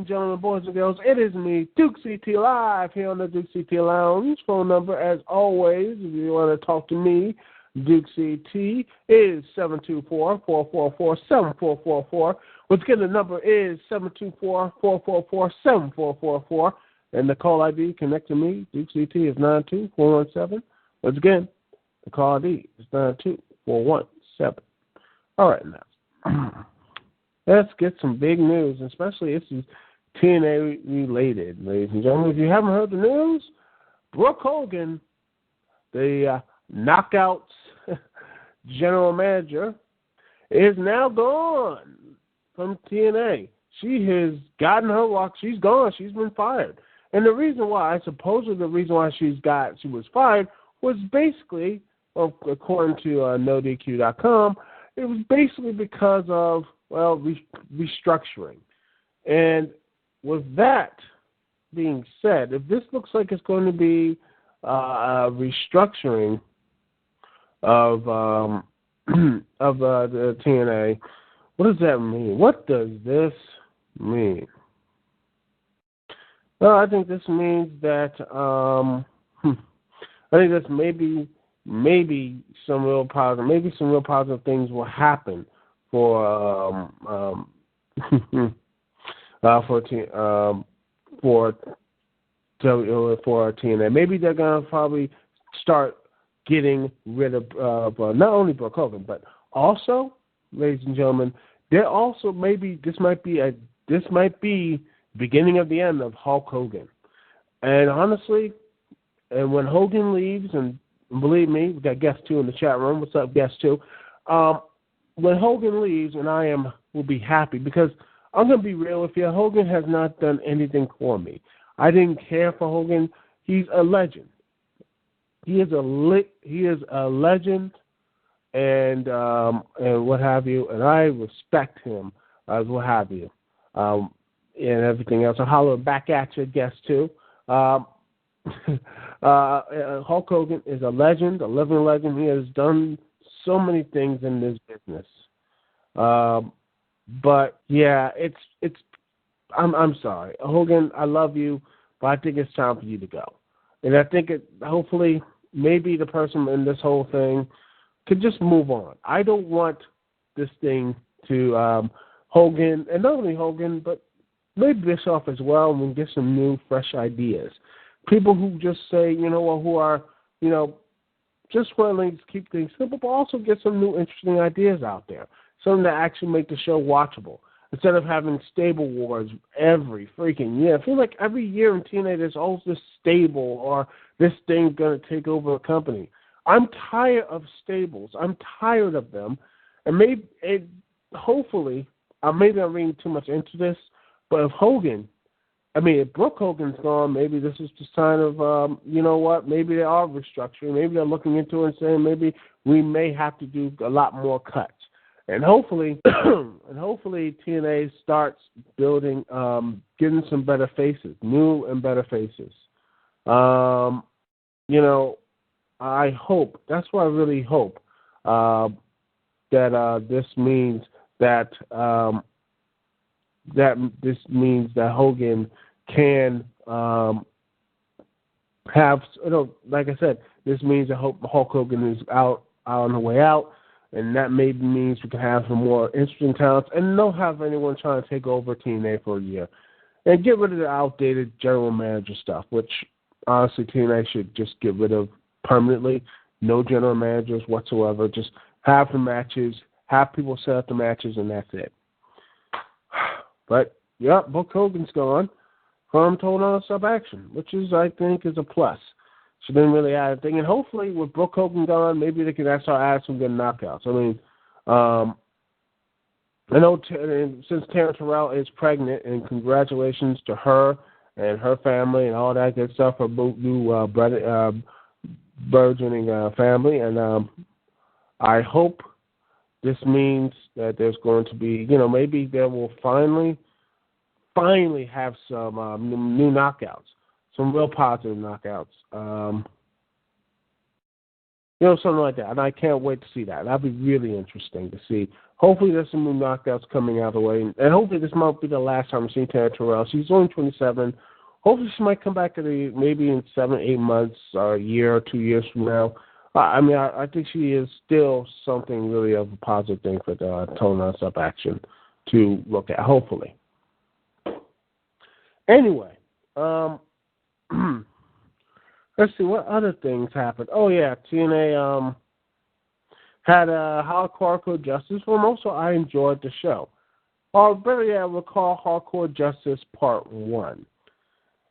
and gentlemen, boys and girls, it is me, Dukect Live, here on the Dukect Lounge. Phone number, as always, if you want to talk to me, Dukect is 724-444-7444. Once again, the number is 724-444-7444. And the call ID, connect to me, Dukect, is 92417. Once again, the call ID is 92417. All right, now. Let's get some big news, especially this is TNA related, ladies and gentlemen. If you haven't heard the news, Brooke Hogan, the Knockouts general manager, is now gone from TNA. She has gotten her walk. She's gone. She's been fired. And the reason why, supposedly the reason why she was fired was basically, well, according to NoDQ.com, it was basically because of, well, restructuring. And with that being said, if this looks like it's going to be a restructuring of the TNA, what does that mean? What does this mean? Well, I think this means that I think that's maybe some real positive things will happen for TNA. Maybe they're gonna probably start getting rid of not only Brooke Hogan, but also, ladies and gentlemen, there also this might be beginning of the end of Hulk Hogan. And honestly, and when Hogan leaves, and believe me, we got guest 2 in the chat room. What's up, guest 2? When Hogan leaves, and will be happy, because I'm going to be real with you, Hogan has not done anything for me. I didn't care for Hogan. He's a legend. He is a legend, and what have you, and I respect him as what have you, and everything else. I'll holler back at you, guest 2. Hulk Hogan is a legend, a living legend. He has done so many things in this business. But yeah, I'm sorry, Hogan. I love you, but I think it's time for you to go. And I think hopefully, maybe the person in this whole thing could just move on. I don't want this thing to Hogan, and not only Hogan, but maybe Bischoff as well, and we'll get some new, fresh ideas. People who just say, who are, just willing to keep things simple, but also get some new, interesting ideas out there. Something that actually make the show watchable. Instead of having stable wars every freaking year. I feel like every year in TNA there's always this stable or this thing going to take over a company. I'm tired of stables. I'm tired of them. And hopefully, maybe I'm reading too much into this, but if Brooke Hogan's gone, maybe this is the sign of, maybe they are restructuring. Maybe they're looking into it and saying maybe we may have to do a lot more cuts. And hopefully, TNA starts building, getting some better faces, new and better faces. I hope, that's what I really hope, that this means that Hogan can have, like I said, this means that Hulk Hogan is out on the way out, and that maybe means we can have some more interesting talents, and don't have anyone trying to take over TNA for a year, and get rid of the outdated general manager stuff, which honestly TNA should just get rid of permanently. No general managers whatsoever. Just have the matches, have people set up the matches, and that's it. But, yeah, Brooke Hogan's gone from Total Sub Action, which I think is a plus. She didn't really add anything. And hopefully with Brooke Hogan gone, maybe they can actually add some good knockouts. I mean, I know since Taryn Terrell is pregnant, and congratulations to her and her family and all that good stuff, her new burgeoning family. And I hope this means that there's going to be, maybe there will finally have some new knockouts, some real positive knockouts. something like that. And I can't wait to see that. That'll be really interesting to see. Hopefully there's some new knockouts coming out of the way. And hopefully this might be the last time we've seen Tara Terrell. She's only 27. Hopefully she might come back maybe in 7-8 months or a year or 2 years from now. I think she is still something really of a positive thing for the Tone Us Up action to look at, hopefully. Anyway, let's see, what other things happened? Oh, yeah, TNA had a Hardcore Justice. For most part, I enjoyed the show. Or better yet, we'll call Hardcore Justice Part 1.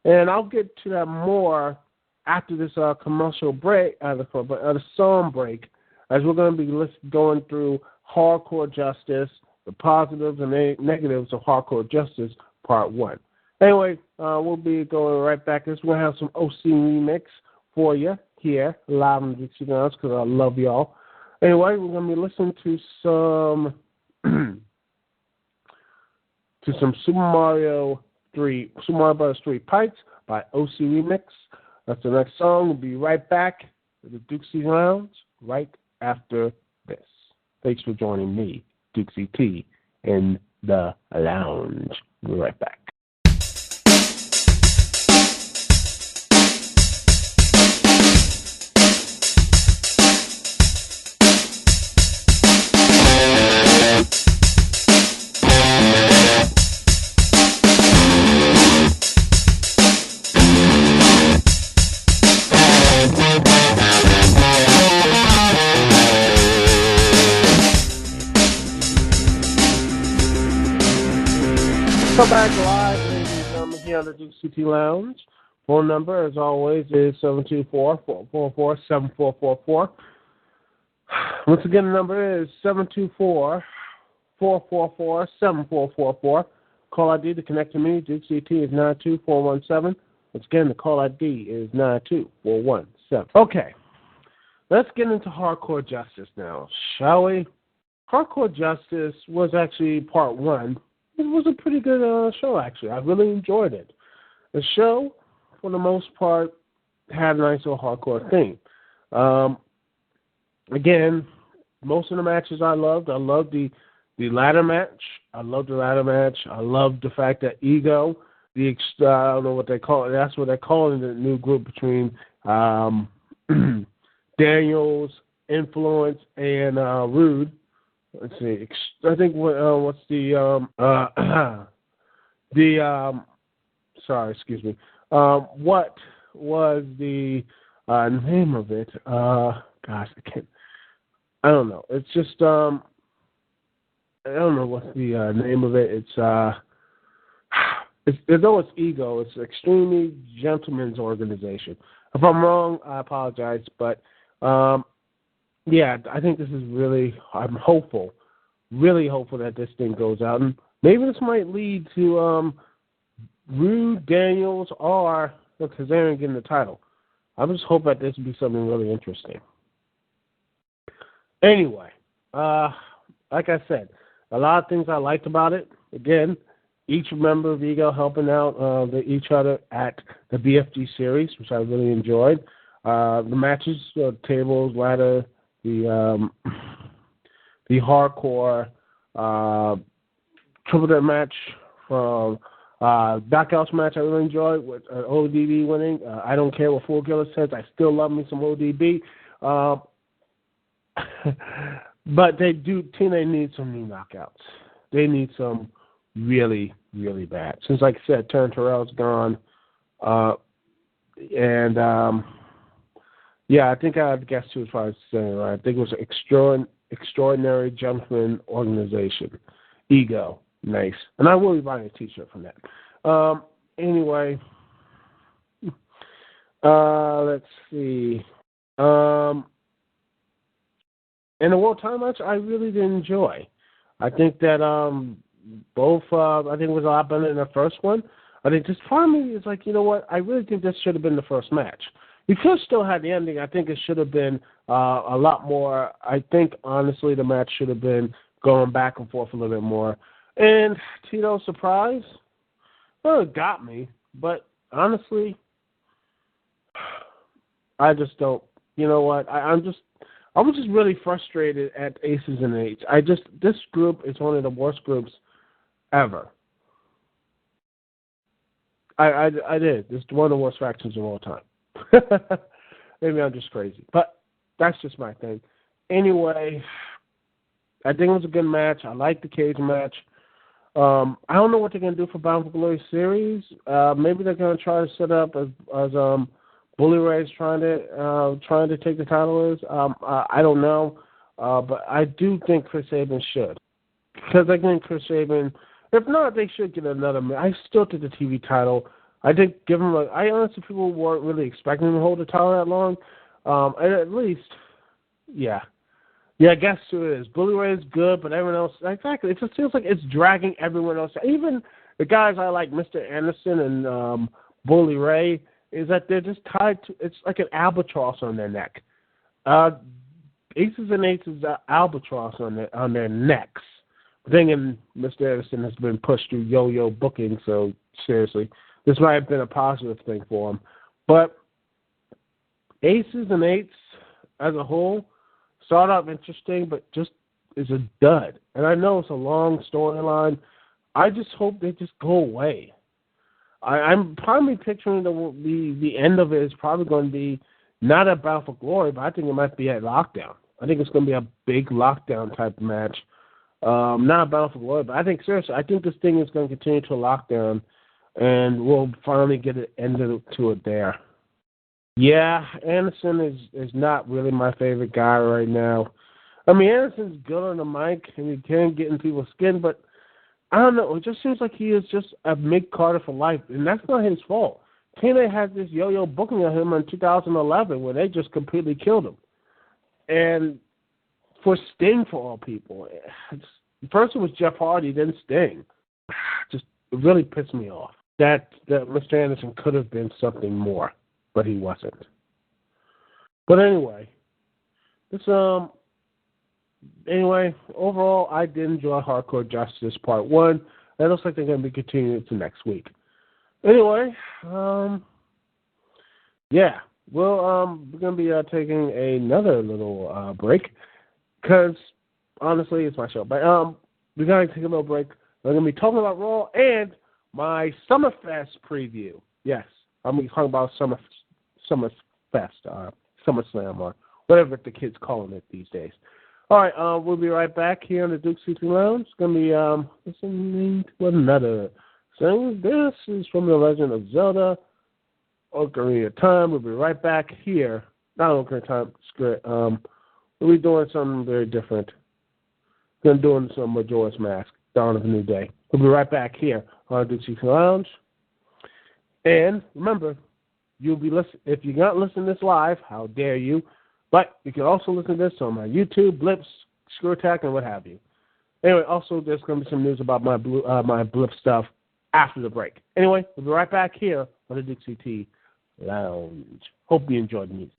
And I'll get to that more after this commercial break, the song break, as we're going to be going through Hardcore Justice, the positives and negatives of Hardcore Justice Part 1. Anyway, we'll be going right back. We're going to have some OC remix for you here, live on the Dukect Lounge, because I love y'all. Anyway, we're going to be listening to some Super Mario Bros. 3 Pipes by OC Remix. That's the next song. We'll be right back to the Dukect Lounge right after this. Thanks for joining me, Dukect T, in the lounge. We'll be right back. Come back live, ladies and gentlemen, here on the Dukect Lounge. Phone number, as always, is 724-444-7444. Once again, the number is 724-444-7444. Call ID to connect to me, Dukect is 92417. Once again, the call ID is 92417. Okay, let's get into Hardcore Justice now, shall we? Hardcore Justice was actually Part 1. It was a pretty good show, actually. I really enjoyed it. The show, for the most part, had a nice little hardcore theme. Again, most of the matches I loved. I loved the ladder match. I loved the fact that Ego, I don't know what they call it. That's what they're calling the new group between Daniels, Influence, and Rude. Let's see. I think what's sorry, excuse me. What was the name of it? Gosh, I don't know. It's just I don't know what's the name of it. It's though it's Ego. It's Extremely Gentlemen's Organization. If I'm wrong, I apologize, but yeah, I think this is really, I'm hopeful, really hopeful that this thing goes out. And maybe this might lead to Rude, Daniels, or Kazarian getting the title. I just hope that this will be something really interesting. Anyway, like I said, a lot of things I liked about it. Again, each member of Ego helping out each other at the BFG series, which I really enjoyed. The matches, tables, ladder, the hardcore triple threat match from Knockouts match I really enjoyed with ODB winning. I don't care what Full Killer says. I still love me some ODB. But TNA needs some new knockouts. They need some really, really bad. Since, like I said, Terrell's gone. Yeah, I think I guess too as far as saying, right? I think it was an extraordinary gentleman organization. Ego. Nice. And I will be buying a t-shirt from that. Anyway, let's see. And the World Title match, I really did enjoy. I think that both, I think it was a lot better than the first one. I think just part of me is like, you know what? I really think this should have been the first match. We could still have the ending. I think it should have been a lot more. I think, honestly, the match should have been going back and forth a little bit more. And Tito's surprise, well, it got me. But, honestly, I just don't. You know what? I'm just I was just really frustrated at Aces and Eights. This group is one of the worst groups ever. I did. This is one of the worst factions of all time. Maybe I'm just crazy, but that's just my thing. Anyway, I think it was a good match. I like the cage match. I don't know what they're gonna do for Bound for Glory series. Maybe they're gonna try to set up as Bully Ray's trying to take the title. I don't know, but I do think Chris Sabin should, because I think Chris Sabin. If not, they should get another. I still think the TV title. I think give him. I honestly, people weren't really expecting him to hold the title that long. And at least, yeah, I guess it is. Bully Ray is good, but everyone else, exactly. It just feels like it's dragging everyone else. Even the guys I like, Mr. Anderson and Bully Ray, is that they're just tied to. It's like an albatross on their neck. Aces and Eights is albatross on their necks. Thinking Mr. Anderson has been pushed through yo-yo booking, so seriously, this might have been a positive thing for him. But Aces and Eights as a whole started off interesting, but just is a dud. And I know it's a long storyline. I just hope they just go away. I'm probably picturing the end of it is probably going to be not at Bound for Glory, but I think it might be at Lockdown. I think it's going to be a big Lockdown type match. Not Bound for Glory, but I think seriously, I think this thing is going to continue to a Lockdown, and we'll finally get an end to it there. Yeah, Anderson is not really my favorite guy right now. I mean, Anderson's good on the mic, and he can get in people's skin, but I don't know. It just seems like he is just a mid-carder for life, and that's not his fault. TNA had this yo-yo booking of him in 2011 where they just completely killed him. And for Sting, for all people. First it was Jeff Hardy, then Sting. Just it really pissed me off that Mr. Anderson could have been something more, but he wasn't. But anyway, overall, I did enjoy Hardcore Justice Part 1. It looks like they're going to be continuing it to next week. Anyway, yeah, we're going to be taking another little break. Because, honestly, it's my show. But we're going to take a little break. We're going to be talking about Raw and my Summerfest preview. Yes, I'm going to be talking about Summerfest, SummerSlam, or whatever the kids calling it these days. All right, we'll be right back here on the Dukect Lounge. It's going to be listening to another thing. This is from The Legend of Zelda, Ocarina of Time. We'll be right back here. Not Ocarina of Time, script. We'll be doing something very different. We're doing some Majora's Mask, Dawn of a New Day. We'll be right back here on Dukect Lounge. And remember, you'll be if you're not listening to this live, how dare you? But you can also listen to this on my YouTube, Blips, Screw Attack, and what have you. Anyway, also there's going to be some news about my Blip stuff after the break. Anyway, we'll be right back here on the Dukect Lounge. Hope you enjoyed the music.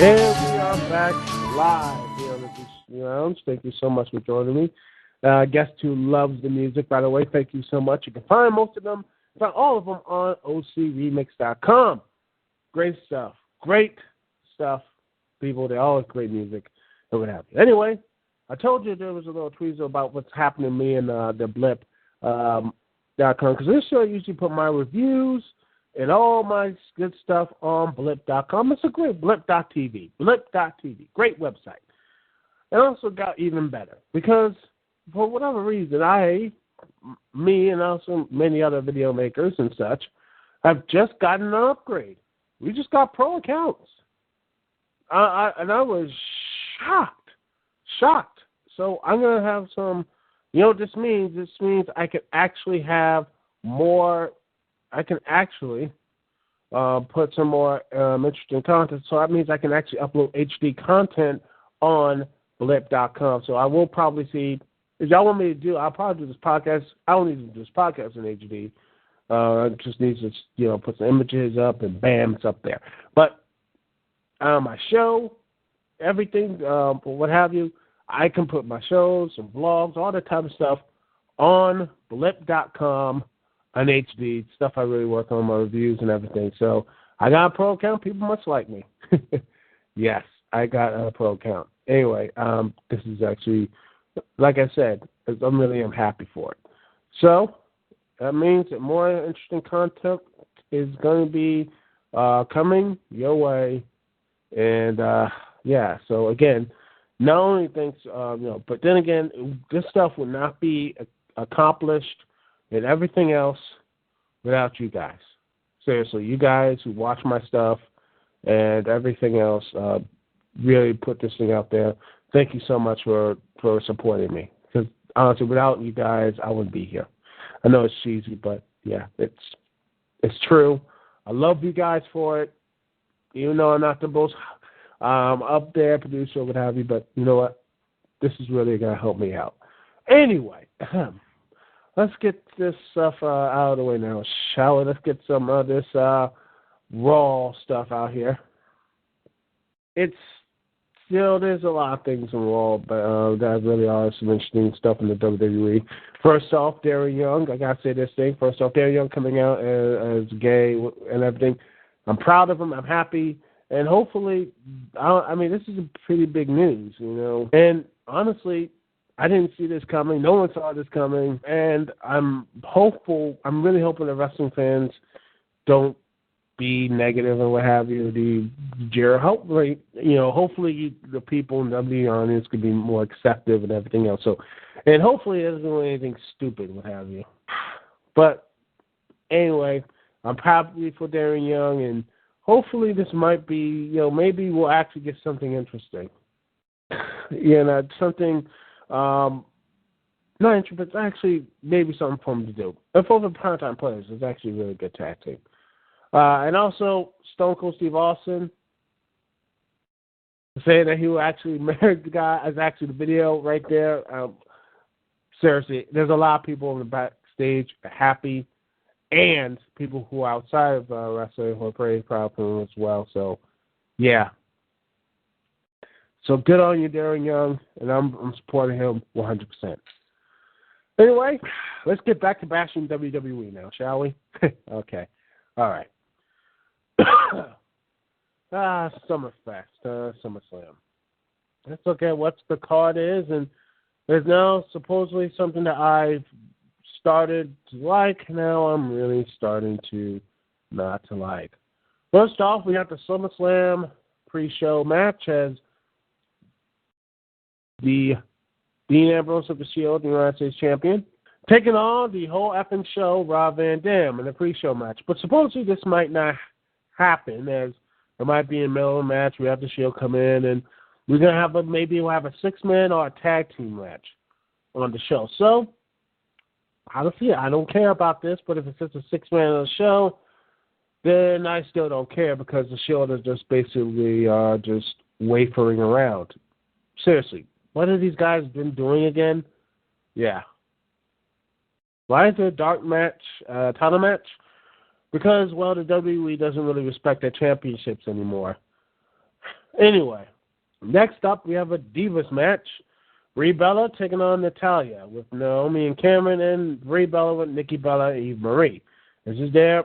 And we are back live here on the Dukect Lounge. Thank you so much for joining me. Guest who loves the music, by the way, thank you so much. You can find most of them, find all of them on ocremix.com. Great stuff. Great stuff, people. They're always great music and what have you. Anyway, I told you there was a little tweezer about what's happening to me in the blip.com, because this show I usually put my reviews and all my good stuff on blip.com. It's a great blip.tv. Blip.tv. Great website. It also got even better because for whatever reason, me and also many other video makers and such have just gotten an upgrade. We just got pro accounts. And I was shocked. So I'm going to have some, you know what this means? This means I can actually have more, I can actually put some more interesting content. So that means I can actually upload HD content on blip.com. So I will probably see, if y'all want me to do, I'll probably do this podcast. I don't need to do this podcast in HD. I just need to, put some images up and bam, it's up there. But my show, everything, what have you, I can put my shows, some blogs, all that type of stuff on blip.com on HD, stuff I really work on, my reviews and everything. So I got a pro account. People much like me. Yes, I got a pro account. Anyway, this is actually, like I said, I'm happy for it. So that means that more interesting content is going to be coming your way. And, so again, not only thanks, but then again, this stuff would not be accomplished and everything else without you guys. Seriously, you guys who watch my stuff and everything else really put this thing out there. Thank you so much for supporting me. Because honestly, without you guys, I wouldn't be here. I know it's cheesy, but yeah, it's true. I love you guys for it. Even though I'm not the most up there producer or what have you, but you know what? This is really going to help me out. Anyway, let's get this stuff out of the way now, shall we? Let's get some of this raw stuff out here. It's still, there's a lot of things in Raw, but that really are some interesting stuff in the WWE. First off, Darren Young. I got to say this thing. First off, Darren Young coming out as gay and everything. I'm proud of him. I'm happy. And hopefully, this is a pretty big news, And honestly, I didn't see this coming. No one saw this coming. And I'm hopeful. I'm really hoping the wrestling fans don't be negative and what have you. Hopefully, the people in WWE audience could be more accepting and everything else. So, and hopefully, it doesn't do anything stupid, what have you. But anyway, I'm happy for Darren Young, and hopefully, this might be, maybe we'll actually get something interesting. Something not interesting, but actually maybe something for him to do. And for the primetime players, it's actually a really good tag team. And also, Stone Cold Steve Austin saying that he will actually marry the guy is actually the video right there. Seriously, there's a lot of people in the backstage happy, and people who are outside of wrestling who are pretty proud of him as well. So, yeah. So good on you, Darren Young, and I'm supporting him 100%. Anyway, let's get back to bashing WWE now, shall we? Okay. All right. SummerSlam. Let's look at what the card is, and there's now supposedly something that I've started to like. Now I'm really starting to not to like. First off, we got the SummerSlam pre-show match as the Dean Ambrose of the Shield, the United States Champion, taking on the whole effing show, Rob Van Dam, in the pre-show match. But supposedly this might not happen, as it might be in the middle of the match. We have the Shield come in, and we're going to have we'll have a 6-man or a tag team match on the show. So, honestly, I don't care about this, but if it's just a 6-man on the show, then I still don't care, because the Shield is just basically just wafering around. Seriously, what have these guys been doing again? Yeah. Why is there a dark match, title match? Because, well, the WWE doesn't really respect their championships anymore. Anyway, next up we have a Divas match. Brie Bella taking on Natalya with Naomi and Cameron, and Brie Bella with Nikki Bella and Eve Marie. I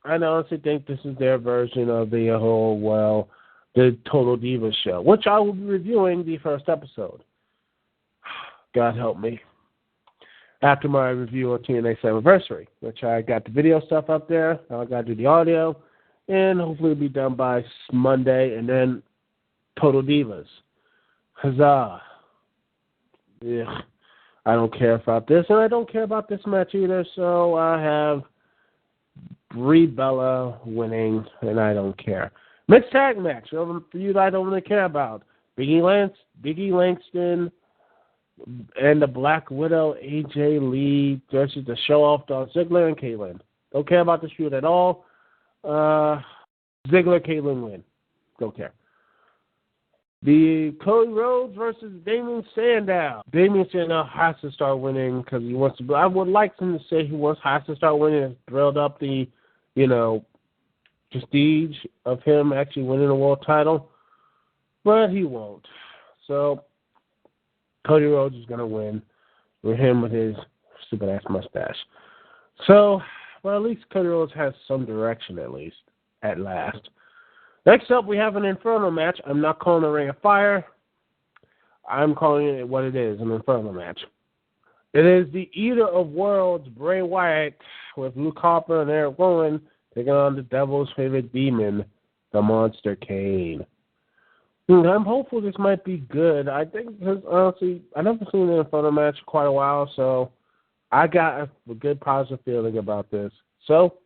honestly think this is their version of the Total Divas show, which I will be reviewing the first episode. God help me. After my review of TNA Slammiversary, which I got the video stuff up there, I got to do the audio, and hopefully it'll be done by Monday, and then Total Divas. Huzzah. Yeah, I don't care about this, and I don't care about this match either, so I have Brie Bella winning, and I don't care. Mixed tag match, for you that I don't really care about. Biggie Langston and the Black Widow, AJ Lee versus the show-off Dolph Ziggler and Caitlyn. Don't care about this feud at all. Ziggler, Caitlyn win. Don't care. The Cody Rhodes versus Damien Sandow. Damien Sandow has to start winning because he wants to. I would like him to say has to start winning and build up the, prestige of him actually winning a world title, but he won't. So Cody Rhodes is going to win with him with his stupid-ass mustache. So, well, at least Cody Rhodes has some direction at last. Next up, we have an Inferno match. I'm not calling it a Ring of Fire. I'm calling it what it is, an Inferno match. It is the Eater of Worlds, Bray Wyatt, with Luke Harper and Eric Rowan, taking on the Devil's favorite demon, the Monster Kane. I'm hopeful this might be good. I think, because honestly, I've never seen an Inferno match in quite a while, so I got a good positive feeling about this. So,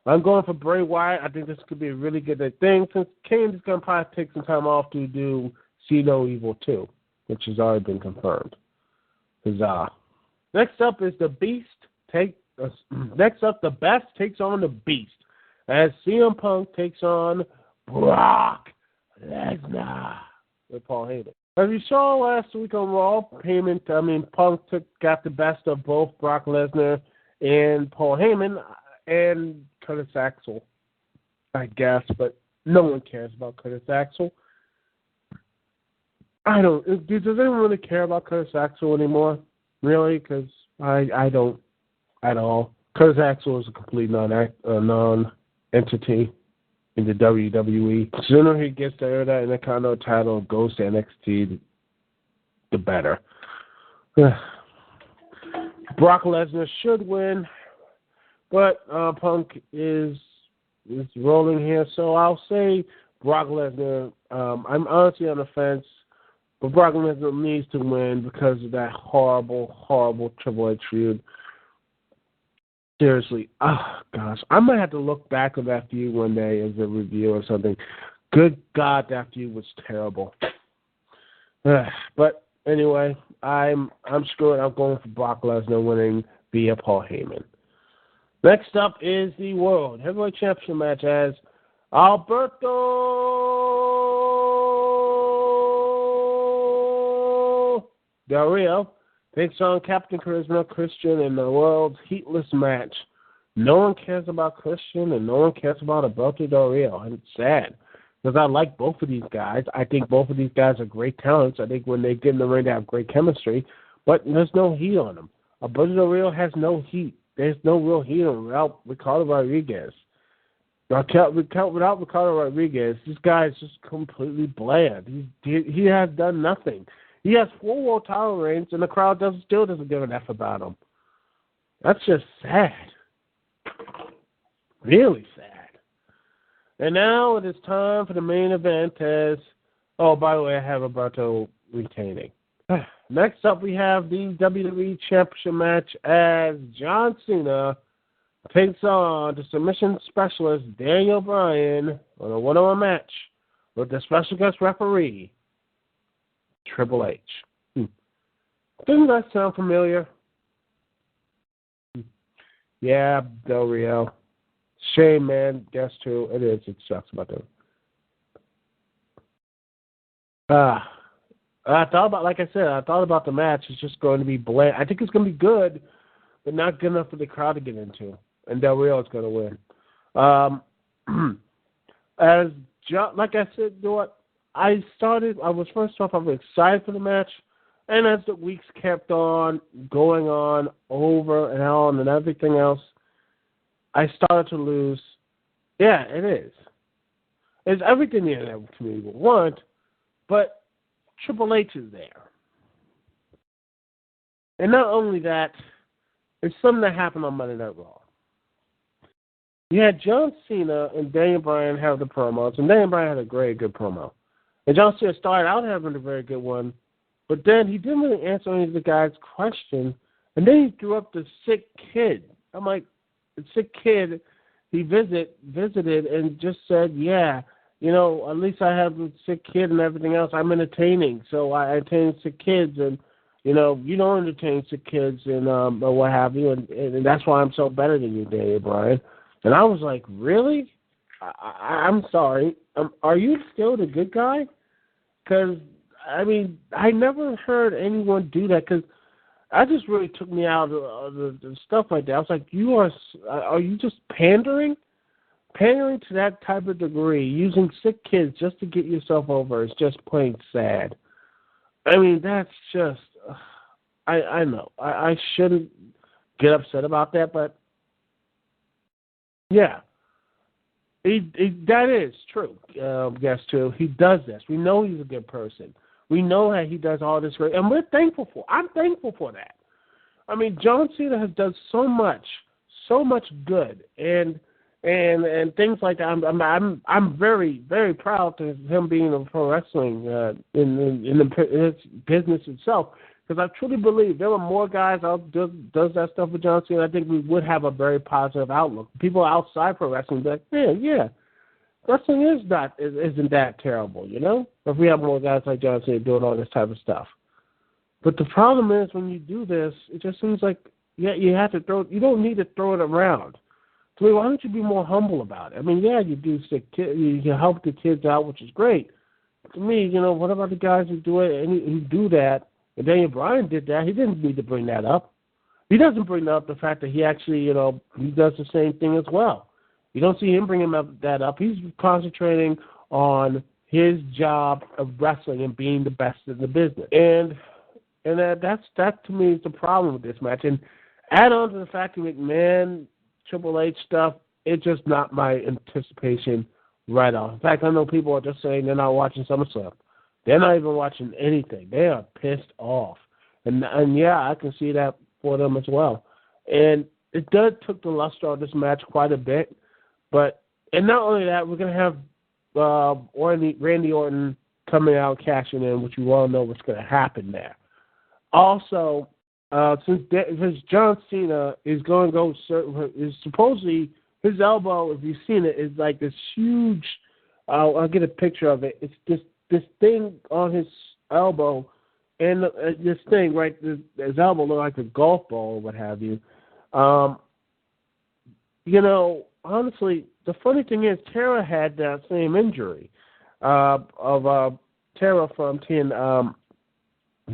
I'm going for Bray Wyatt. I think this could be a really good thing, since Kane is going to probably take some time off to do See No Evil 2, which has already been confirmed. Huzzah. Next up is the Beast. Next up, the Best takes on the Beast, as CM Punk takes on Brock Lesnar with Paul Heyman. As you saw last week on Raw, Punk got the best of both Brock Lesnar and Paul Heyman and Curtis Axel, I guess, but no one cares about Curtis Axel. Does anyone really care about Curtis Axel anymore? Really? Because I don't at all. Curtis Axel is a complete non-entity in the WWE. The sooner he gets the Intercontinental title and goes to NXT, the better. Brock Lesnar should win, but Punk is rolling here, so I'll say Brock Lesnar. I'm honestly on the fence, but Brock Lesnar needs to win because of that horrible, horrible Triple H feud. Seriously, oh gosh, I might have to look back on that feud one day as a review or something. Good God, that feud was terrible. But anyway, I'm screwed. I'm going for Brock Lesnar winning via Paul Heyman. Next up is the World Heavyweight Championship match, as Alberto Del Rio takes on Captain Charisma Christian in the world's heatless match. No one cares about Christian, and no one cares about Alberto Del Rio. And it's sad, because I like both of these guys. I think both of these guys are great talents. I think when they get in the ring, they have great chemistry, but there's no heat on them. Alberto Del Rio has no heat. There's no real heat on him without Ricardo Rodriguez. Without Ricardo Rodriguez, this guy is just completely bland. He has done nothing. He has 4 world title reigns, and the crowd still doesn't give an F about him. That's just sad. Really sad. And now it is time for the main event as... Oh, by the way, I have Alberto retaining. Next up, we have the WWE Championship match as John Cena takes on the submission specialist Daniel Bryan on a one-on-one match with the special guest referee, Triple H. Doesn't that sound familiar? Yeah, Del Rio. Shame, man. Guess who? It is. It sucks about them. I thought about the match. It's just going to be bland. I think it's going to be good, but not good enough for the crowd to get into. And Del Rio is going to win. As like I said, you know what? I was first off, I was excited for the match, and as the weeks kept on going on over and on and everything else, I started to lose. Yeah, it is. It's everything the internet community would want, but Triple H is there. And not only that, it's something that happened on Monday Night Raw. You had John Cena and Daniel Bryan have the promos, and Daniel Bryan had a very good promo. And John Cena started out having a very good one, but then he didn't really answer any of the guys' questions, and then he threw up the sick kid. I'm like, the sick kid, he visited and just said, yeah, you know, at least I have a sick kid and everything else. I'm entertaining, so I entertain sick kids, and, you know, you don't entertain sick kids and or what have you, and that's why I'm so better than you, Daniel Bryan. And I was like, really? I'm sorry. Are you still the good guy? Because, I mean, I never heard anyone do that because that just really took me out of the stuff like that. I was like, are you just pandering? Pandering to that type of degree, using sick kids just to get yourself over is just plain sad. I mean, that's just, I know. I shouldn't get upset about that, but yeah. That is true. Yes, true. He does this. We know he's a good person. We know that he does all this great, and we're thankful for. I'm thankful for that. I mean, John Cena has done so much good, and things like that. I'm very, very proud of him being in pro wrestling in the business itself. Because I truly believe there were more guys out does that stuff with John Cena. I think we would have a very positive outlook. People outside pro wrestling be like, yeah, wrestling isn't that terrible, you know? If we have more guys like John Cena doing all this type of stuff. But the problem is when you do this, it just seems like you have to you don't need to throw it around. So why don't you be more humble about it? I mean, yeah, you do you help the kids out, which is great. To me, you know, what about the guys who do it and who do that? And Daniel Bryan did that. He didn't need to bring that up. He doesn't bring up the fact that he actually, you know, he does the same thing as well. You don't see him bringing that up. He's concentrating on his job of wrestling and being the best in the business. And that to me is the problem with this match. And add on to the fact that McMahon, Triple H stuff, it's just not my anticipation right off. In fact, I know people are just saying they're not watching SummerSlam. They're not even watching anything. They are pissed off. And yeah, I can see that for them as well. And it took the luster of this match quite a bit. And not only that, we're going to have Randy Orton coming out cashing in, which you all know what's going to happen there. Also, since John Cena is going to go, is supposedly his elbow, if you've seen it, is like this huge, I'll get a picture of it. It's this thing on his elbow, and this thing, right, his elbow looked like a golf ball or what have you. You know, honestly, the funny thing is Tara had that same injury of Tara from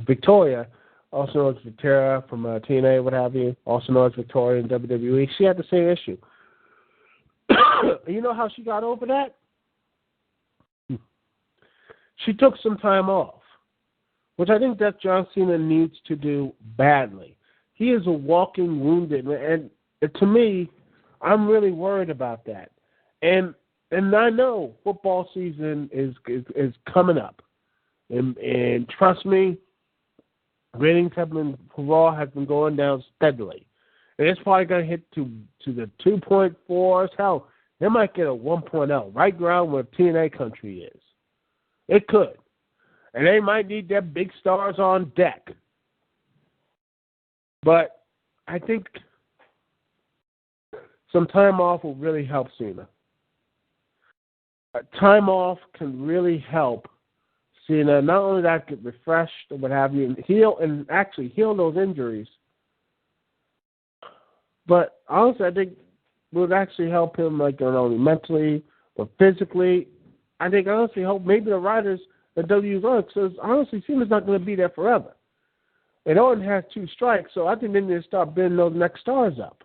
Victoria, also known as Tara from TNA, what have you, also known as Victoria in WWE. She had the same issue. You know how she got over that? She took some time off, which I think that John Cena needs to do badly. He is a walking wounded, and to me, I'm really worried about that. And I know football season is coming up, and trust me, ratings have been Raw has been going down steadily, and it's probably going to hit to the 2.4s. Hell, they might get a 1.0 right around where TNA country is. It could. And they might need their big stars on deck. But I think some time off will really help Cena. Time off can really help Cena. Not only that, get refreshed or what have you, and actually heal those injuries. But honestly, I think it would actually help him, like, not only mentally, but physically. I think honestly hope maybe the writers at WWE because honestly Cena's not going to be there forever. And Orton has 2 strikes, so I think they need to start building those next stars up.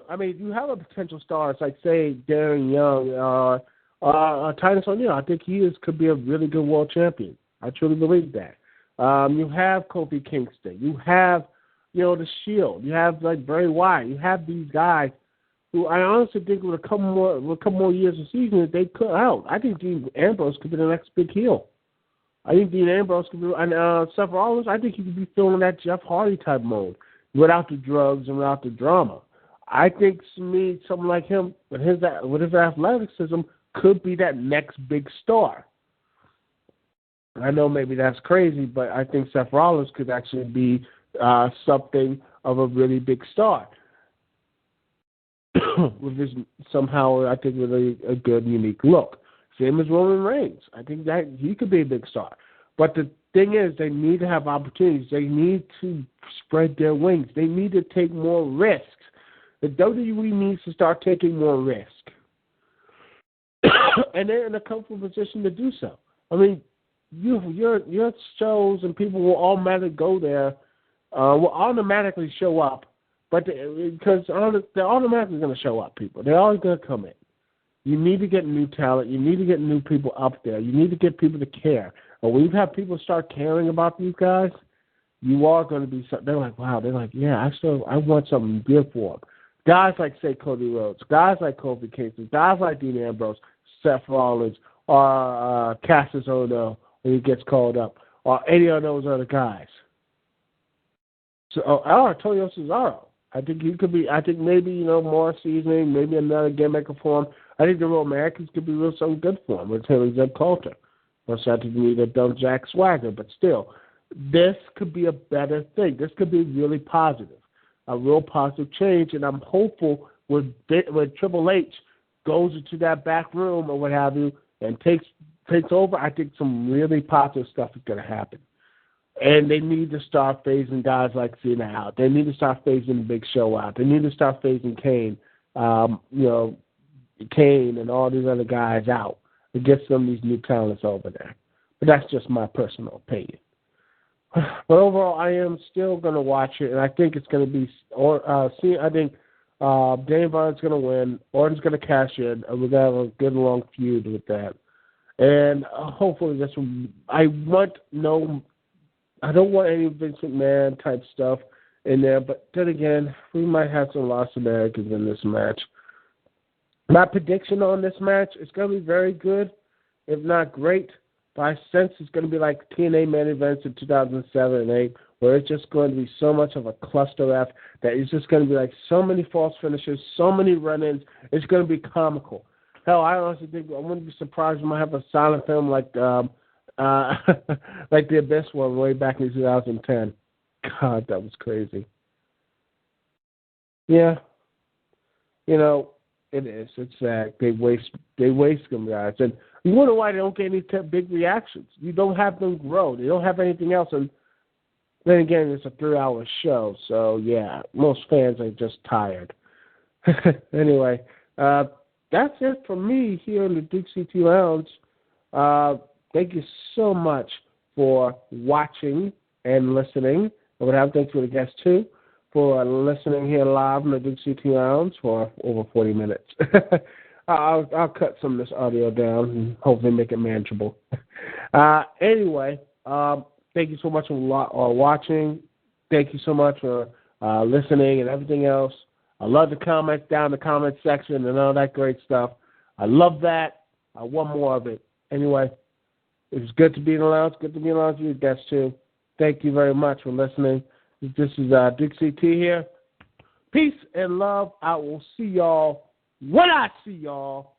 I mean, you have a potential stars like, say, Darren Young Titus O'Neil. I think could be a really good world champion. I truly believe that. You have Kofi Kingston. You have, the Shield. You have like Bray Wyatt. You have these guys who I honestly think with a couple more years of season that they could out. I think Dean Ambrose could be the next big heel. I think Dean Ambrose could be, and Seth Rollins, I think he could be filling that Jeff Hardy type mode without the drugs and without the drama. I think to me, someone like him with his athleticism could be that next big star. I know maybe that's crazy, but I think Seth Rollins could actually be something of a really big star. With his somehow, I think, really a good, unique look. Same as Roman Reigns. I think that he could be a big star. But the thing is, they need to have opportunities. They need to spread their wings. They need to take more risks. The WWE needs to start taking more risk. And they're in a comfortable position to do so. I mean, your shows and people will automatically go there, will automatically show up. But because they're automatically going to show up, people. They're always going to come in. You need to get new talent. You need to get new people up there. You need to get people to care. And when you have people start caring about these guys, you are going to be. They're like, wow. They're like, yeah. I want something good for them. Guys like, say, Cody Rhodes. Guys like Kofi Kingston. Guys like Dean Ambrose, Seth Rollins, or Cassius Ohno when he gets called up, or any of those other guys. So, or Antonio Cesaro. I think he could be. I think maybe more seasoning, maybe another gimmick for him. I think the Real Americans could be real something good for him with him and Zeb Coulter. Plus, I think we need a dumb Jack Swagger, but still, this could be a better thing. This could be really positive, a real positive change, and I'm hopeful when Triple H goes into that back room or what have you and takes over. I think some really positive stuff is going to happen. And they need to start phasing guys like Cena out. They need to start phasing Big Show out. They need to start phasing Kane, Kane and all these other guys out to get some of these new talents over there. But that's just my personal opinion. But overall, I am still going to watch it, and I think it's going to be. I think Dane Bryan's going to win. Orton's going to cash in. And we're going to have a good long feud with that. And hopefully, I don't want any Vince McMahon type stuff in there, but then again, we might have some Lost Americans in this match. My prediction on this match is going to be very good, if not great, but I sense it's going to be like TNA main events in 2007 and 8, where it's just going to be so much of a cluster F that it's just going to be like so many false finishes, so many run-ins, it's going to be comical. Hell, I honestly think I wouldn't be surprised if we might have a silent film like like the Abyss one way back in 2010. God, that was crazy. Yeah, it is. It's sad. They waste them, guys, and you wonder why they don't get any big reactions. You don't have them grow. They don't have anything else, and then again, it's a 3-hour show, so yeah, most fans are just tired. Anyway, that's it for me here in the Dukect Lounge. Thank you so much for watching and listening. I would have thanks for the guests, too, for listening here live in the Dukect Lounge for over 40 minutes. I'll cut some of this audio down and hopefully make it manageable. Anyway, thank you so much for watching. Thank you so much for listening and everything else. I love the comments down in the comment section and all that great stuff. I love that. I want more of it. Anyway, it's good to be in the lounge. Good to be in the lounge with you guys, too. Thank you very much for listening. This is Dukect here. Peace and love. I will see y'all when I see y'all.